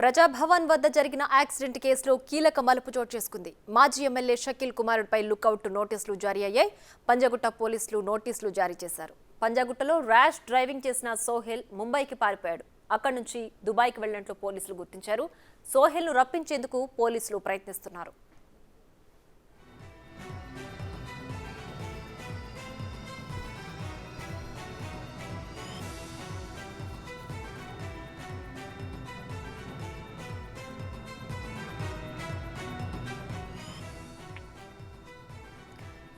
ప్రజాభవన్ వద్ద జరిగిన యాక్సిడెంట్ కేసులో కీలక మలుపు చోటు చేసుకుంది. మాజీ ఎమ్మెల్యే షకీల్ కుమారుడిపై లుకౌట్ నోటీసులు జారీ అయ్యాయి. పంజాగుట్ట పోలీసులు నోటీసులు జారీ చేశారు. పంజాగుట్టలో ర్యాష్ డ్రైవింగ్ చేసిన సోహెల్ ముంబైకి పారిపోయాడు. అక్కడి నుంచి దుబాయ్కి వెళ్లినట్లు పోలీసులు గుర్తించారు. సోహెల్ను రప్పించేందుకు పోలీసులు ప్రయత్నిస్తున్నారు.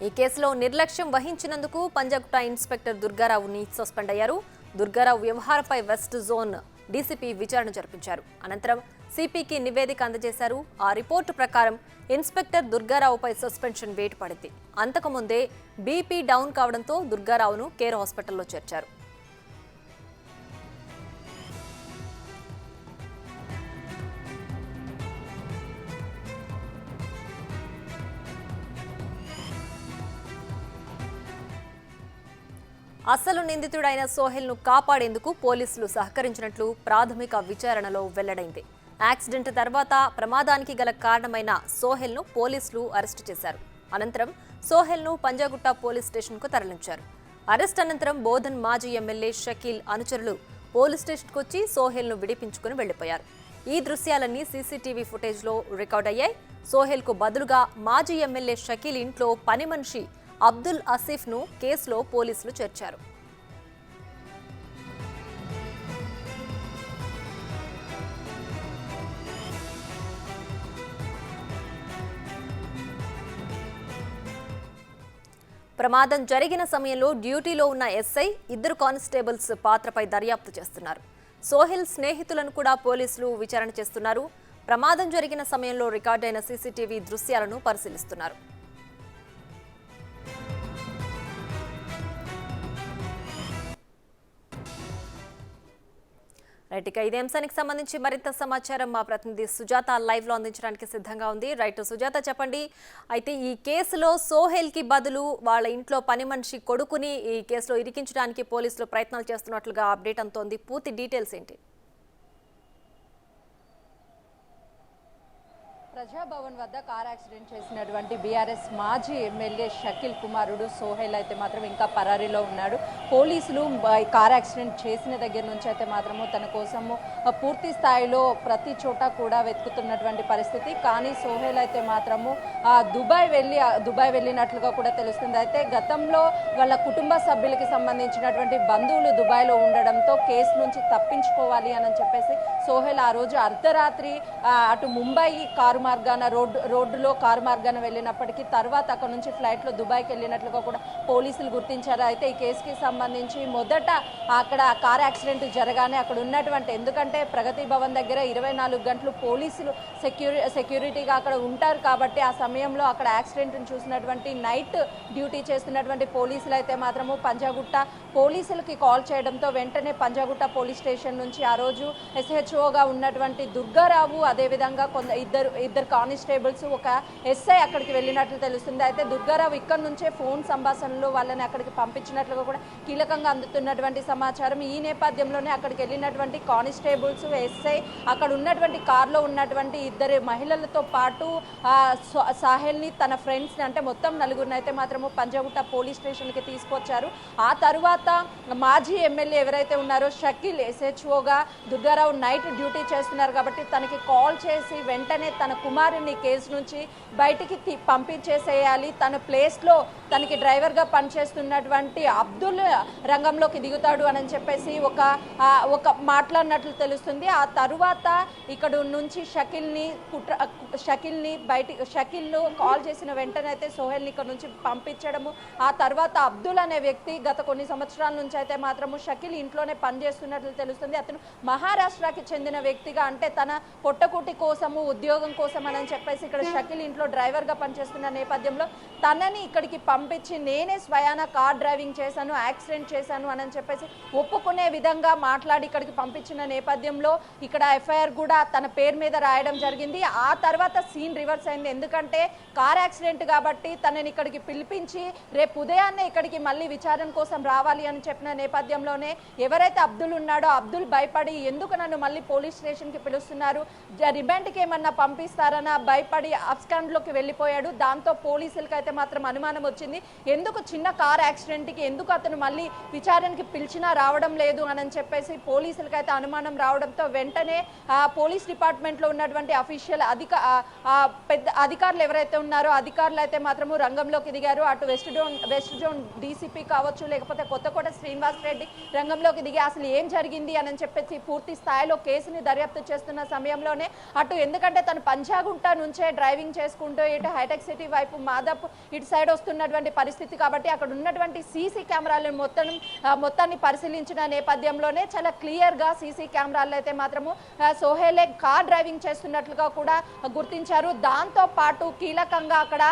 ఈ కేసులో నిర్లక్ష్యం వహించినందుకు పంజాగుట్ట ఇన్స్పెక్టర్ దుర్గారావుని సస్పెండ్ అయ్యారు. దుర్గారావు వ్యవహారంపై వెస్ట్ జోన్ డీసీపీ విచారణ జరిపించారు. అనంతరం సిపికి నివేదిక అందజేశారు. ఆ రిపోర్టు ప్రకారం ఇన్స్పెక్టర్ దుర్గారావుపై సస్పెన్షన్ వేటు పడింది. అంతకుముందే బీపీ డౌన్ కావడంతో దుర్గారావును కేర్ హాస్పిటల్లో చేర్చారు. అసలు నిందితుడైన సోహెల్ను కాపాడేందుకు పోలీసులు సహకరించినట్లు ప్రాథమిక విచారణలో వెల్లడైంది. యాక్సిడెంట్ తర్వాత ప్రమాదానికి గల కారణమైన సోహెల్ను పోలీసులు అరెస్టు చేశారు. అనంతరం సోహెల్ను పంజాగుట్ట పోలీస్ స్టేషన్కు తరలించారు. అరెస్ట్ అనంతరం బోధన్ మాజీ ఎమ్మెల్యే షకీల్ అనుచరులు పోలీస్ స్టేషన్కు వచ్చి సోహెల్ను విడిపించుకుని వెళ్లిపోయారు. ఈ దృశ్యాలన్నీ సీసీటీవీ ఫుటేజ్లో రికార్డ్ అయ్యాయి. సోహెల్కు బదులుగా మాజీ ఎమ్మెల్యే షకీల్ ఇంట్లో పని మనిషి అబ్దుల్ ఆసిఫ్ను కేసులో పోలీసులు చేర్చారు. ప్రమాదం జరిగిన సమయంలో డ్యూటీలో ఉన్న ఎస్ఐ, ఇద్దరు కానిస్టేబుల్స్ పాత్రపై దర్యాప్తు చేస్తున్నారు. సోహెల్ స్నేహితులను కూడా పోలీసులు విచారణ చేస్తున్నారు. ప్రమాదం జరిగిన సమయంలో రికార్డైన సీసీటీవీ దృశ్యాలను పరిశీలిస్తున్నారు. రైట్, ఇక ఇదే అంశానికి సంబంధించి మరింత సమాచారం మా ప్రతినిధి సుజాత లైవ్ లో అందించడానికి సిద్ధంగా ఉంది. రైట్ సుజాత, చెప్పండి. అయితే ఈ కేసులో సోహెల్ కి బదులు వాళ్ళ ఇంట్లో పని మనిషి కొడుకుని ఈ కేసులో ఇరికించడానికి పోలీసులు ప్రయత్నాలు చేస్తున్నట్లుగా అప్డేట్ అందుతోంది. పూర్తి డీటెయిల్స్ ఏంటి? ప్రజాభవన్ వద్ద కార్ యాక్సిడెంట్ చేసినటువంటి బీఆర్ఎస్ మాజీ ఎమ్మెల్యే షకీల్ కుమారుడు సోహెల్ అయితే మాత్రం ఇంకా పరారీలో ఉన్నాడు. పోలీసులు కార్ యాక్సిడెంట్ చేసిన దగ్గర నుంచి అయితే మాత్రము తన కోసము పూర్తి స్థాయిలో ప్రతి చోట కూడా వెతుకుతున్నటువంటి పరిస్థితి. కానీ సోహెల్ అయితే మాత్రము దుబాయ్ వెళ్ళినట్లుగా కూడా తెలుస్తుంది. అయితే గతంలో వాళ్ళ కుటుంబ సభ్యులకి సంబంధించినటువంటి బంధువులు దుబాయ్లో ఉండడంతో కేసు నుంచి తప్పించుకోవాలి అని చెప్పేసి సోహెల్ ఆ రోజు అర్ధరాత్రి అటు ముంబై కారు మార్గాన రోడ్డులో కారు మార్గాన వెళ్ళినప్పటికీ తర్వాత అక్కడ నుంచి ఫ్లైట్లో దుబాయ్కి వెళ్ళినట్లుగా కూడా పోలీసులు గుర్తించారు. అయితే ఈ కేసుకి సంబంధించి మొదట అక్కడ కార్ యాక్సిడెంట్ జరగానే అక్కడ ఉన్నటువంటి, ఎందుకంటే ప్రగతి భవన్ దగ్గర 24 గంటలు పోలీసులు సెక్యూరిటీగా అక్కడ ఉంటారు కాబట్టి ఆ సమయంలో అక్కడ యాక్సిడెంట్ని చూసినటువంటి నైట్ డ్యూటీ చేస్తున్నటువంటి పోలీసులు అయితే మాత్రము పంజాగుట్ట పోలీసులకి కాల్ చేయడంతో వెంటనే పంజాగుట్ట పోలీస్ స్టేషన్ నుంచి ఆ రోజు ఎస్హెచ్ఓగా ఉన్నటువంటి దుర్గారావు, అదేవిధంగా ఇద్దరు కానిస్టేబుల్స్, ఒక ఎస్ఐ అక్కడికి వెళ్ళినట్లు తెలుస్తుంది. అయితే దుర్గారావు ఇక్కడ నుంచే ఫోన్ సంభాషణలో వాళ్ళని అక్కడికి పంపించినట్లుగా కూడా కీలకంగా అందుతున్నటువంటి సమాచారం. ఈ నేపథ్యంలోనే అక్కడికి వెళ్ళినటువంటి కానిస్టేబుల్స్, ఎస్ఐ అక్కడ ఉన్నటువంటి కార్లో ఉన్నటువంటి ఇద్దరు మహిళలతో పాటు సాహెల్ని తన ఫ్రెండ్స్ని, అంటే మొత్తం నలుగురిని అయితే మాత్రము పంజాగుట్ట పోలీస్ స్టేషన్కి తీసుకొచ్చారు. ఆ తర్వాత మాజీ ఎమ్మెల్యే ఎవరైతే ఉన్నారో షకీల్, ఎస్హెచ్ఓగా దుర్గారావు నైట్ డ్యూటీ చేస్తున్నారు కాబట్టి తనకి కాల్ చేసి వెంటనే తన కుమారుని కేసు నుంచి బయటికి పంపించేసేయాలి, తన ప్లేస్లో తనకి డ్రైవర్గా పనిచేస్తున్నటువంటి అబ్దుల్ రంగంలోకి దిగుతాడు అని చెప్పేసి ఒక మాట్లాడినట్లు తెలుస్తుంది. ఆ తరువాత ఇక్కడ నుంచి షకీల్ను కాల్ చేసిన వెంటనే అయితే సోహెల్ని ఇక్కడ నుంచి పంపించడము. ఆ తర్వాత అబ్దుల్ అనే వ్యక్తి గత కొన్ని సంవత్సరాల నుంచి అయితే మాత్రము షకీల్ ఇంట్లోనే పనిచేస్తున్నట్లు తెలుస్తుంది. అతను మహారాష్ట్రకి చెందిన వ్యక్తిగా, అంటే తన పొట్టకుటి కోసము ఉద్యోగం కోసం కోసం అని చెప్పేసి ఇక్కడ షకీల్ ఇంట్లో డ్రైవర్గా పనిచేస్తున్న నేపథ్యంలో తనని ఇక్కడికి పంపించి నేనే స్వయాన కార్ డ్రైవింగ్ చేశాను, యాక్సిడెంట్ చేశాను అని చెప్పేసి ఒప్పుకునే విధంగా మాట్లాడి ఇక్కడికి పంపించిన నేపథ్యంలో ఇక్కడ ఎఫ్ఐఆర్ కూడా తన పేరు మీద రాయడం జరిగింది. ఆ తర్వాత సీన్ రివర్స్ అయింది. ఎందుకంటే కార్ యాక్సిడెంట్ కాబట్టి తనని ఇక్కడికి పిలిపించి రేపు ఉదయాన్నే ఇక్కడికి మళ్ళీ విచారణ కోసం రావాలి అని చెప్పిన నేపథ్యంలోనే ఎవరైతే అబ్దుల్ ఉన్నాడో అబ్దుల్ భయపడి ఎందుకు నన్ను మళ్ళీ పోలీస్ స్టేషన్కి పిలుస్తున్నారు, రిమాండ్కి ఏమన్నా పంపిస్తారన్న భయపడి అబ్స్కాండ్లోకి వెళ్ళిపోయాడు. దాంతో పోలీసులకి అయితే మాత్రం అనుమానం వచ్చింది. ఎందుకు చిన్న కార్ యాక్సిడెంట్కి ఎందుకు అతను మళ్ళీ విచారణకి పిలిచినా రావడం లేదు అని చెప్పేసి పోలీసులకి అయితే అనుమానం రావడంతో వెంటనే పోలీస్ డిపార్ట్మెంట్లో ఉన్నటువంటి అఫీషియల్ పెద్ద అధికారులు ఎవరైతే ఉన్నారో అధికారులు అయితే మాత్రము రంగంలోకి దిగారు. అటు వెస్ట్ జోన్ డీసీపీ కావచ్చు, లేకపోతే కొత్తకోట శ్రీనివాస్ రెడ్డి రంగంలోకి దిగి అసలు ఏం జరిగింది అని చెప్పేసి పూర్తి స్థాయిలో కేసుని దర్యాప్తు చేస్తున్న సమయంలోనే అటు ఎందుకంటే తను పంజాగుంట నుంచే డ్రైవింగ్ చేసుకుంటూ ఇటు హైటెక్ సిటీ వైపు మాదాపు ఇటు సైడ్ వస్తున్నటువంటి పరిస్థితి కాబట్టి అక్కడ ఉన్నటువంటి సీసీ కెమెరాలను మొత్తాన్ని పరిశీలించిన నేపథ్యంలోనే చాలా క్లియర్గా సీసీ కెమెరాలు అయితే మాత్రము సోహెలే కార్ డ్రైవింగ్ చేస్తున్నట్లుగా కూడా గుర్తించారు. దాంతో పాటు కీలకంగా అక్కడ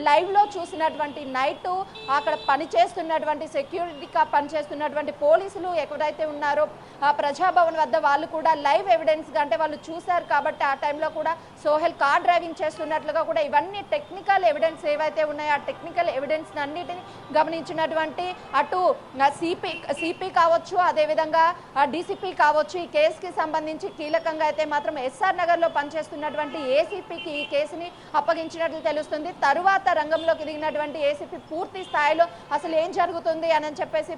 లైవ్లో చూసినటువంటి నైట్ అక్కడ పనిచేస్తున్నటువంటి సెక్యూరిటీగా పనిచేస్తున్నటువంటి పోలీసులు ఎవరైతే ఉన్నారో ప్రజాభవన్ వద్ద వాళ్ళు కూడా లైవ్ ఎవిడెన్స్గా అంటే వాళ్ళు చూశారు కాబట్టి ఆ టైంలో కూడా సోహెల్ కార్ డ్రైవింగ్ చేస్తున్నట్లుగా కూడా ఇవన్నీ టెక్నికల్ ఎవిడెన్స్ ఏవైతే ఉన్నాయో ఆ టెక్నికల్ ఎవిడెన్స్ అన్నిటిని గమనించినటువంటి అటు సిపి కావచ్చు, అదేవిధంగా డీసీపీ కావచ్చు, ఈ కేసుకి సంబంధించి కీలకంగా అయితే మాత్రం ఎస్ఆర్ నగర్లో పనిచేస్తున్నటువంటి ఏసీపీకి ఈ కేసుని అప్పగించినట్లు తెలుస్తుంది. తరువాత రంగంలోకి దిగినటువంటి ఏసీపీ పూర్తి స్థాయిలో అసలు ఏం జరుగుతుంది అని చెప్పేసి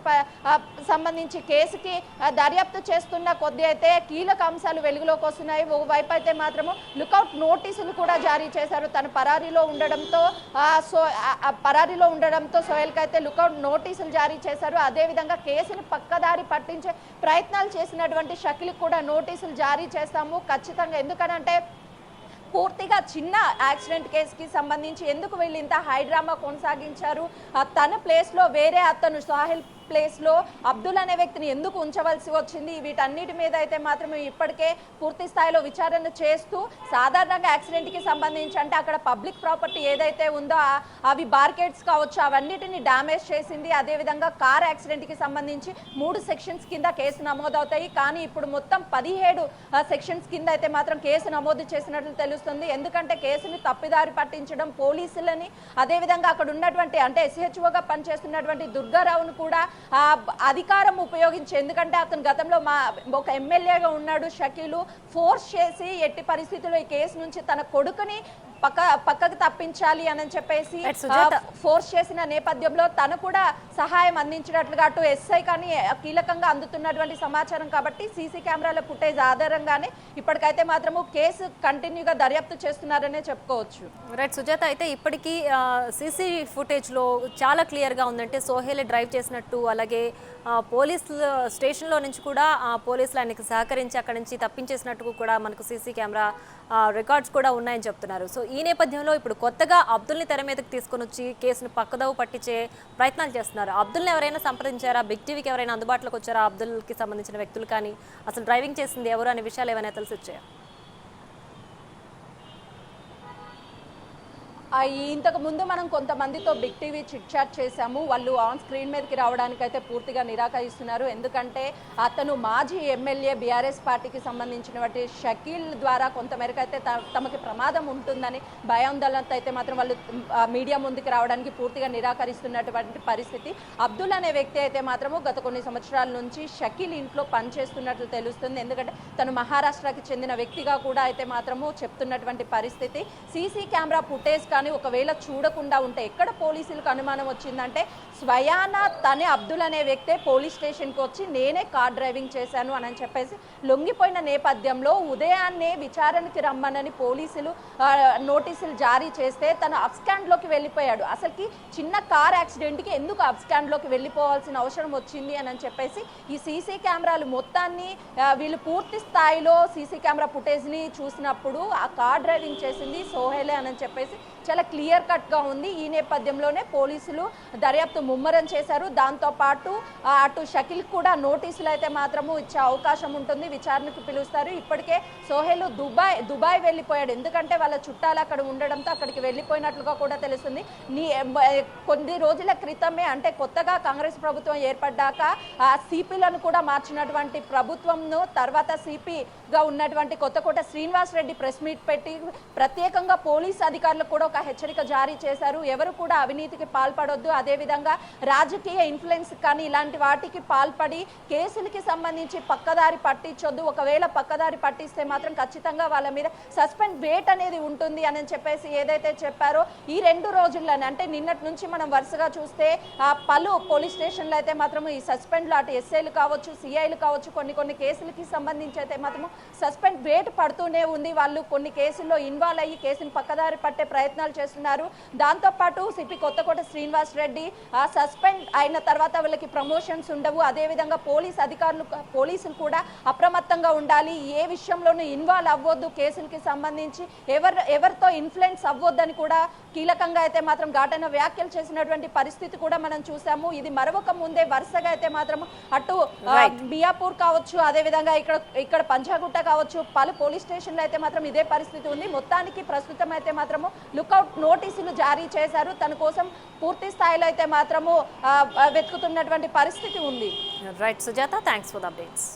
సంబంధించి కేసుకి దర్యాప్తు చేస్తున్న కొద్ది అయితే కీలక అంశాలు వెలుగులోకి వస్తున్నాయి. ఓవైపు అయితే మాత్రము లుకౌట్ నోటీసులు కూడా జారీ చేశారు. తను పరారీలో ఉండడంతో సోహెల్కి అయితే లుకౌట్ నోటీసులు జారీ చేశారు. అదేవిధంగా కేసుని పక్కదారి పట్టించే ప్రయత్నాలు చేసినటువంటి షకీల్కి కూడా నోటీసులు జారీ చేస్తాము ఖచ్చితంగా. ఎందుకనంటే పూర్తిగా చిన్న యాక్సిడెంట్ కేసుకి సంబంధించి ఎందుకు వీళ్ళు ఇంత హైడ్రామా కొనసాగించారు, తన ప్లేస్లో వేరే అతను సాహిల్ ప్లేస్లో అబ్దుల్ అనే వ్యక్తిని ఎందుకు ఉంచవలసి వచ్చింది, వీటన్నిటి మీద అయితే మాత్రం ఇప్పటికే పూర్తి స్థాయిలో విచారణ చేస్తూ సాధారణంగా యాక్సిడెంట్కి సంబంధించి అంటే అక్కడ పబ్లిక్ ప్రాపర్టీ ఏదైతే ఉందో అవి బార్కెట్స్ కావచ్చు అవన్నిటిని డ్యామేజ్ చేసింది. అదేవిధంగా కార్ యాక్సిడెంట్కి సంబంధించి 3 సెక్షన్స్ కింద కేసు నమోదవుతాయి. కానీ ఇప్పుడు మొత్తం 17 సెక్షన్స్ కింద అయితే మాత్రం కేసు నమోదు చేసినట్లు తెలుస్తుంది. ఎందుకంటే కేసుని తప్పిదారి పట్టించడం, పోలీసులని అదేవిధంగా అక్కడ ఉన్నటువంటి అంటే ఎస్హెచ్ఓగా పనిచేస్తున్నటువంటి దుర్గారావును కూడా అధికారం ఉపయోగించి ఎందుకంటే అతను గతంలో ఒక ఎమ్మెల్యేగా ఉన్నాడు షకీలు ఫోర్స్ చేసి ఎట్టి పరిస్థితుల్లో ఈ కేసు నుంచి తన కొడుకుని పక్కకు తప్పించాలి అని చెప్పేసి ఫోర్స్ చేసిన నేపథ్యంలో తను కూడా సహాయం అందించినట్లుగా అటు ఎస్ఐ కానీ కీలకంగా అందుతున్నటువంటి సమాచారం కాబట్టి సీసీ కెమెరాల ఫుటేజ్ ఆధారంగానే ఇప్పటికైతే మాత్రము కేసు కంటిన్యూగా దర్యాప్తు చేస్తున్నారనే చెప్పుకోవచ్చు. రైట్ సుజాత, అయితే ఇప్పటికీ సీసీ ఫుటేజ్లో చాలా క్లియర్గా ఉందంటే సోహెల్ డ్రైవ్ చేసినట్టు, అలాగే పోలీసు స్టేషన్లో నుంచి కూడా పోలీసులు ఆయనకి సహకరించి అక్కడి నుంచి తప్పించేసినట్టు కూడా మనకు సీసీ కెమెరా రికార్డ్స్ కూడా ఉన్నాయని చెప్తున్నారు. సో ఈ నేపథ్యంలో ఇప్పుడు కొత్తగా అబ్దుల్ని తెర మీదకి తీసుకొని వచ్చి కేసును పక్కదోవ పట్టించే ప్రయత్నాలు చేస్తున్నారు. అబ్దుల్ని ఎవరైనా సంప్రదించారా, బిగ్ టీవీకి ఎవరైనా అందుబాటులోకి వచ్చారా, అబ్దుల్కి సంబంధించిన వ్యక్తులు కానీ అసలు డ్రైవింగ్ చేసింది ఎవరు అనే విషయాలు ఏమైనా తెలిసి వచ్చాయా? ఇంతకు ముందు మనం కొంతమందితో బిగ్ టీవీ చిట్ చాట్ చేశాము. వాళ్ళు ఆన్ స్క్రీన్ మీదకి రావడానికి అయితే పూర్తిగా నిరాకరిస్తున్నారు. ఎందుకంటే అతను మాజీ ఎమ్మెల్యే బీఆర్ఎస్ పార్టీకి సంబంధించినటువంటి షకీల్ ద్వారా కొంతమేరకు అయితే తమకి ప్రమాదం ఉంటుందని భయాందోళనతో అయితే మాత్రం వాళ్ళు మీడియా ముందుకు రావడానికి పూర్తిగా నిరాకరిస్తున్నటువంటి పరిస్థితి. అబ్దుల్ అనే వ్యక్తి అయితే మాత్రము గత కొన్ని సంవత్సరాల నుంచి షకీల్ ఇంట్లో పనిచేస్తున్నట్లు తెలుస్తుంది. ఎందుకంటే తను మహారాష్ట్రకి చెందిన వ్యక్తిగా కూడా అయితే మాత్రము చెప్తున్నటువంటి పరిస్థితి. సీసీ కెమెరా ఫుటేజ్ కానీ ఒకవేళ చూడకుండా ఉంటే ఎక్కడ పోలీసులకు అనుమానం వచ్చిందంటే స్వయాన తనే అబ్దుల్ అనే వ్యక్తే పోలీస్ స్టేషన్కి వచ్చి నేనే కార్ డ్రైవింగ్ చేశాను అని చెప్పేసి లొంగిపోయిన నేపథ్యంలో ఉదయాన్నే విచారణకి రమ్మనని పోలీసులు నోటీసులు జారీ చేస్తే తను అబ్స్కాండ్లోకి వెళ్ళిపోయాడు. అసలుకి చిన్న కార్ యాక్సిడెంట్కి ఎందుకు అబ్స్కాండ్లోకి వెళ్ళిపోవాల్సిన అవసరం వచ్చింది అని చెప్పేసి ఈ సీసీ కెమెరాలు మొత్తాన్ని వీళ్ళు పూర్తి స్థాయిలో సీసీ కెమెరా ఫుటేజ్ని చూసినప్పుడు ఆ కార్ డ్రైవింగ్ చేసింది సోహెలే అని చెప్పేసి చాలా క్లియర్ కట్గా ఉంది. ఈ నేపథ్యంలోనే పోలీసులు దర్యాప్తు ముమ్మరం చేశారు. దాంతోపాటు అటు షకిల్ కూడా నోటీసులు అయితే మాత్రము ఇచ్చే అవకాశం ఉంటుంది, విచారణకు పిలుస్తారు. ఇప్పటికే సోహెల్ దుబాయ్ వెళ్ళిపోయాడు, ఎందుకంటే వాళ్ళ చుట్టాలు అక్కడ ఉండడంతో అక్కడికి వెళ్ళిపోయినట్లుగా కూడా తెలుస్తుంది. కొన్ని రోజుల క్రితమే, అంటే కొత్తగా కాంగ్రెస్ ప్రభుత్వం ఏర్పడ్డాక ఆ సిపిలను కూడా మార్చినటువంటి ప్రభుత్వంను తర్వాత సిపిగా ఉన్నటువంటి కొత్తకోట శ్రీనివాస్ రెడ్డి ప్రెస్ మీట్ పెట్టి ప్రత్యేకంగా పోలీస్ అధికారులకు కూడా ఒక హెచ్చరిక జారీ చేశారు. ఎవరు కూడా అవినీతికి పాల్పడొద్దు, అదేవిధంగా రాజకీయ ఇన్ఫ్లుయెన్స్ కానీ ఇలాంటి వాటికి పాల్పడి కేసులకి సంబంధించి పక్కదారి పట్టించొద్దు, ఒకవేళ పక్కదారి పట్టిస్తే మాత్రం ఖచ్చితంగా వాళ్ళ మీద సస్పెండ్ వేట్ అనేది ఉంటుంది అని చెప్పేసి ఏదైతే చెప్పారో ఈ 2 రోజుల్లోనే, అంటే నిన్నటి నుంచి మనం వరుసగా చూస్తే పలు పోలీస్ స్టేషన్లు అయితే మాత్రం ఈ సస్పెండ్లు అటు ఎస్ఐలు కావచ్చు, సిఐలు కావచ్చు, కొన్ని కేసులకి సంబంధించి అయితే మాత్రం సస్పెండ్ వేట్ పడుతూనే ఉంది. వాళ్ళు కొన్ని కేసుల్లో ఇన్వాల్వ్ అయ్యి కేసుని పక్కదారి పట్టే ప్రయత్నాలు చేస్తున్నారు. దాంతోపాటు సిపి కొత్తకోట శ్రీనివాస్ రెడ్డి సస్పెండ్ అయిన తర్వాత వాళ్ళకి ప్రమోషన్స్ ఉండవు, అదేవిధంగా పోలీసులు కూడా అప్రమత్తంగా ఉండాలి, ఏ విషయంలోనూ ఇన్వాల్వ్ అవ్వద్దు, కేసులకి సంబంధించి ఎవరితో ఇన్ఫ్లుయెన్స్ అవ్వద్దని కూడా కీలకంగా అయితే మాత్రం ఘాటైన వ్యాఖ్యలు చేసినటువంటి పరిస్థితి కూడా మనం చూసాము. ఇది మరొక ముందే వరుసగా అయితే మాత్రం అటు మియాపూర్ కావచ్చు, అదేవిధంగా ఇక్కడ పంజాగుట్ట కావచ్చు, పలు పోలీస్ స్టేషన్లు అయితే మాత్రం ఇదే పరిస్థితి ఉంది. మొత్తానికి ప్రస్తుతం అయితే మాత్రము లుకౌట్ నోటీసులు జారీ చేశారు. తన కోసం పూర్తి స్థాయిలో అయితే మాత్రము వెతుకుతున్నటువంటి పరిస్థితి ఉంది. Right Sujatha, thanks for the updates.